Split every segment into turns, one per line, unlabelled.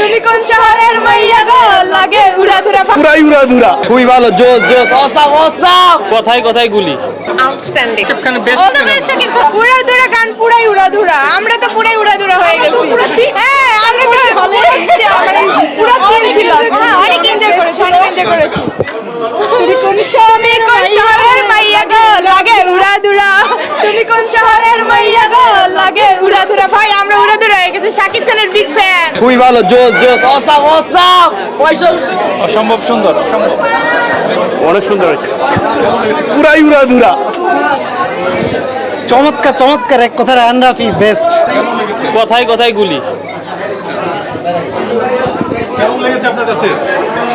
তুমি কোন শহরের মাইয়া গো লাগে উড়াধুরা
পুরাই উড়াধুরা
খুবই ভালো, জোস জোস, অসাম অসাম।
কথায় কথায় গুলি।
Outstanding
Khan best
all the best Shakib Khan উড়াধুরা গান পুরাই উড়াধুরা আমরা তো পুরাই উড়াধুরা হয়ে গেছি হ্যাঁ আমরা তো মানে পুরো চিল ছিল হ্যাঁ অনেক এনজয় করেছি তুমি কোন শহরের মাইয়া গো লাগে উড়াধুরা তুমি কোন শহরের মাইয়া গো লাগে উড়াধুরা ভাই আমরা উড়াধুরা হয়ে গেছি শাকিব খানের বিগ ফ্যান
খুবই ভালো, জোস জোস, অসাম অসাম।
অসম্ভব সুন্দর, অসম্ভব। অনেক সুন্দর হয়েছে।
পুরাই উড়াধুরা
চমৎকার চমৎকার, এক কথায় রায়হান রাফি বেস্ট।
কথায় কথায় গুলি।
কেমন লেগেছে আপনার কাছে?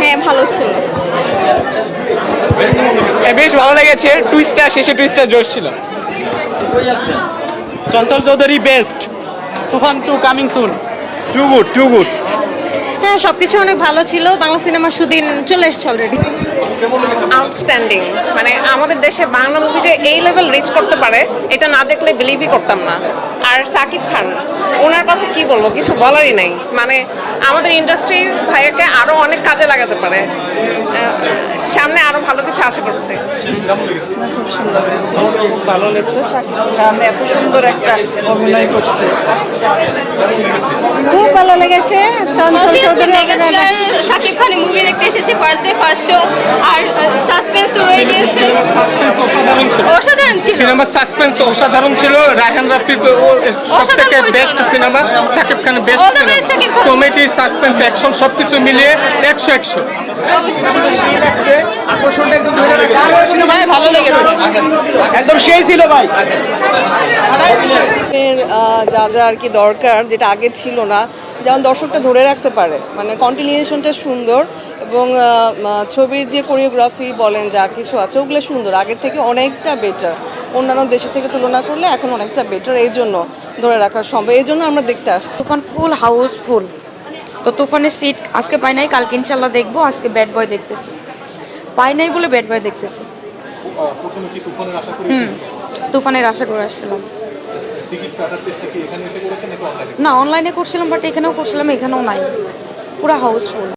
হ্যাঁ ভালো ছিল
বেশ ভালো লেগেছে, টুইস্টটা শেষে টুইস্টটা জোশ ছিল।
Chanchal Chowdhury best. Toofan 2 coming soon.
Too good too good.
হ্যাঁ সবকিছু অনেক ভালো ছিল বাংলা সিনেমার সুদিন চলে এসেছে অলরেডি আউটস্ট্যান্ডিং মানে আমাদের দেশে বাংলা মুভি যে এই লেভেল রিচ করতে পারে এটা না দেখলে বিলিভই করতাম না আর সাকিব খান ওনার কথা কি বলবো কিছু বলারই নাই মানে আমাদের ইন্ডাস্ট্রি ভাইয়াকে আরো অনেক কাজে লাগাতে পারে সামনে আরো ভালো কিছু আশা করছে
ভালো লেগেছে, শাকিব খান এত সুন্দর একটা অভিনয় করছে।
খুব ভালো লেগেছে চঞ্চল
শাকিব খানের মুভি দেখতে এসেছি ফার্স্ট ডে ফার্স্ট শো আর সাসপেন্স তো রয়ে গিয়েছে অসাধারণ ছিল
সিনেমার সাসপেন্স অসাধারণ ছিল। রায়হান রাফির সবথেকে বেস্ট সিনেমা, সাকিব খানের best
All the best, Shakib Khan.
Comedy suspense action সবকিছু মিলিয়ে 100
হ্যাঁ ভালো লেগেছে, একদম সেই ছিল ভাই। যা যা আর কি দরকার যেটা আগে ছিল না, যেমন দর্শকটা ধরে রাখতে পারে, মানে কন্টিনিউশনটা সুন্দর এবং ছবির যে কোরিওগ্রাফি বলেন যা কিছু আছে ওগুলো সুন্দর, আগের থেকে অনেকটা বেটার, অন্যান্য দেশের থেকে তুলনা করলে এখন অনেকটা বেটার, এই জন্য ধরে রাখা সম্ভব, এই জন্য আমরা দেখতে আসছি।
তুফান ফুল হাউসফুল, তো তুফানের সিট আজকে পাই নাই, কালকে ইনশাল্লাহ দেখবো। আজকে ব্যাড বয় দেখতেছি, পাই নাই বলে ব্যাড বয় দেখতেছি।
প্রথমে কি তুফানের আশা করে
তুফানের আশা করে আসছিলাম,
টিকিট কাটার চেষ্টা কি এখানে এসে করেছেন নাকি অনলাইনে?
না অনলাইনে করছিলাম বাট এখানেও করছিলাম, এখানেও নাই, পুরো হাউসফুল।